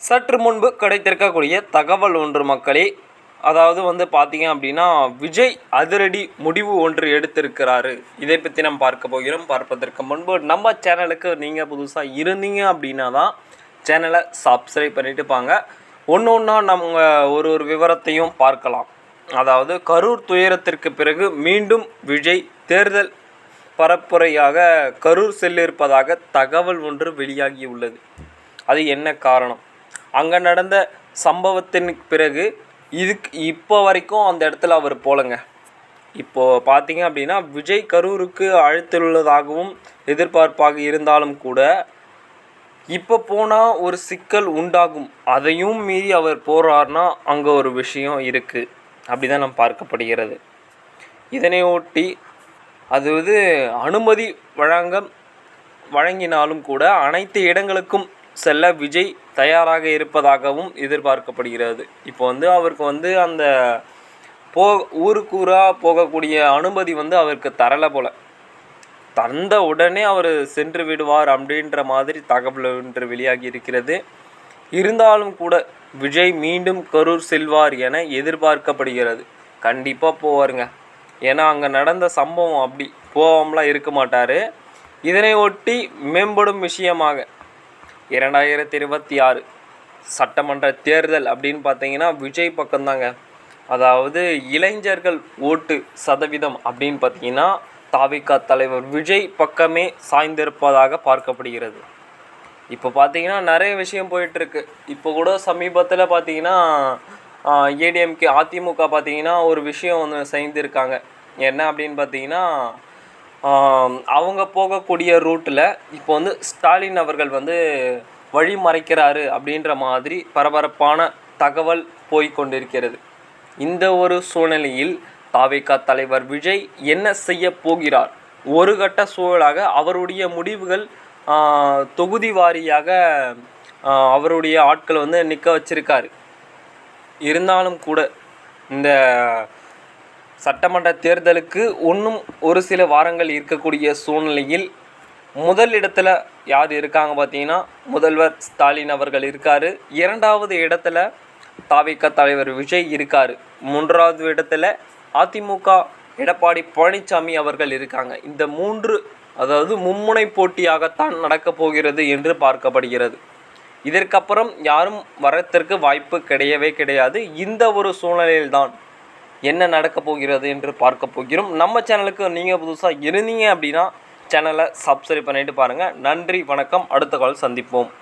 சற்று முன்பு கிடைத்திருக்கக்கூடிய தகவல் ஒன்று மக்களே, அதாவது பார்த்தீங்க அப்படின்னா, விஜய் அதிரடி முடிவு ஒன்று எடுத்திருக்கிறாரு. இதை பற்றி நம்ம பார்க்க போகிறோம். பார்ப்பதற்கு முன்பு நம்ம சேனலுக்கு நீங்கள் புதுசாக இருந்தீங்க அப்படின்னா தான் சேனலை சப்ஸ்கிரைப் பண்ணிட்டு பாங்க. ஒன்று ஒன்றா நம்ம ஒரு விவரத்தையும் பார்க்கலாம். அதாவது கரூர் துயரத்திற்கு பிறகு மீண்டும் விஜய் தேர்தல் பரப்புரையாக கரூர் செல்லிருப்பதாக தகவல் ஒன்று வெளியாகியுள்ளது. அது என்ன காரணம்? அங்கே நடந்த சம்பவத்தின் பிறகு இப்போ வரைக்கும் அந்த இடத்துல அவர் போலங்க. இப்போது பார்த்தீங்க அப்படின்னா, விஜய் கரூருக்கு அழைத்துள்ளதாகவும் எதிர்பார்ப்பாக இருந்தாலும் கூட இப்போ போனால் ஒரு சிக்கல் உண்டாகும். அதையும் மீறி அவர் போகிறார்னா அங்கே ஒரு விஷயம் இருக்குது. அப்படி தான் நம்ம பார்க்கப்படுகிறது. இதனை ஒட்டி அதாவது அனுமதி வழங்கினாலும் கூட அனைத்து இடங்களுக்கும் செல்ல விஜய் தயாராக இருப்பதாகவும் எதிர்பார்க்கப்படுகிறது. இப்போ அவருக்கு அந்த ஊருக்கூறாக போகக்கூடிய அனுமதி அவருக்கு தரலை போல். தந்த உடனே அவர் சென்று விடுவார் அப்படின்ற மாதிரி தகவல் ஒன்று வெளியாகி இருக்கிறது. இருந்தாலும் கூட விஜய் மீண்டும் கரூர் செல்வார் என எதிர்பார்க்கப்படுகிறது. கண்டிப்பாக போவாருங்க. ஏன்னா அங்கே நடந்த சம்பவம் அப்படி போகாமலாம் இருக்க மாட்டார். இதனை ஒட்டி மேம்படும் விஷயமாக 2026 சட்டமன்ற தேர்தல் அப்படின்னு பார்த்தீங்கன்னா விஜய் பக்கம்தாங்க. அதாவது இளைஞர்கள் ஓட்டு சதவீதம் அப்படின்னு பார்த்தீங்கன்னா தாவிக தலைவர் விஜய் பக்கமே சாய்ந்திருப்பதாக பார்க்கப்படுகிறது. இப்போ பார்த்தீங்கன்னா நிறைய விஷயம் போயிட்டுருக்கு. இப்போ கூட சமீபத்தில் பார்த்தீங்கன்னா ஏடிஎம்கே அதிமுக பார்த்தீங்கன்னா ஒரு விஷயம் செய்திருக்காங்க. என்ன அப்படின்னு பார்த்தீங்கன்னா, அவங்க போகக்கூடிய ரூட்டில் இப்போ ஸ்டாலின் அவர்கள் வழி மறைக்கிறாரு அப்படின்ற மாதிரி பரபரப்பான தகவல் போய்கொண்டிருக்கிறது. இந்த ஒரு சூழ்நிலையில் தாவேகா தலைவர் விஜய் என்ன செய்ய போகிறார்? ஒரு கட்ட சூழலாக அவருடைய முடிவுகள் தொகுதி வாரியாக அவருடைய ஆட்கள் நிற்க வச்சிருக்காரு. இருந்தாலும் கூட இந்த சட்டமன்ற தேர்தலுக்கு இன்னும் ஒரு சில வாரங்கள் இருக்கக்கூடிய சூழ்நிலையில் முதல் இடத்துல யார் இருக்காங்க பார்த்தீங்கன்னா, முதல்வர் ஸ்டாலின் அவர்கள் இருக்கார். 2வது இடத்துல தாவேகா தலைவர் விஜய் இருக்கார். 3வது இடத்துல அதிமுக எடப்பாடி பழனிசாமி அவர்கள் இருக்காங்க. இந்த 3 அதாவது மும்முனை போட்டியாகத்தான் நடக்கப் போகிறது என்று பார்க்கப்படுகிறது. இதற்கப்புறம் யாரும் வரத்திற்கு வாய்ப்பு கிடையாது. இந்த ஒரு சூழ்நிலையில்தான் என்ன நடக்கப் போகிறது என்று பார்க்க போகிறோம். நம்ம சேனலுக்கு நீங்கள் புதுசாக இருந்தீங்க அப்படின்னா சேனலை சப்ஸ்கிரைப் பண்ணிட்டு பாருங்கள். நன்றி, வணக்கம். அடுத்த கால் சந்திப்போம்.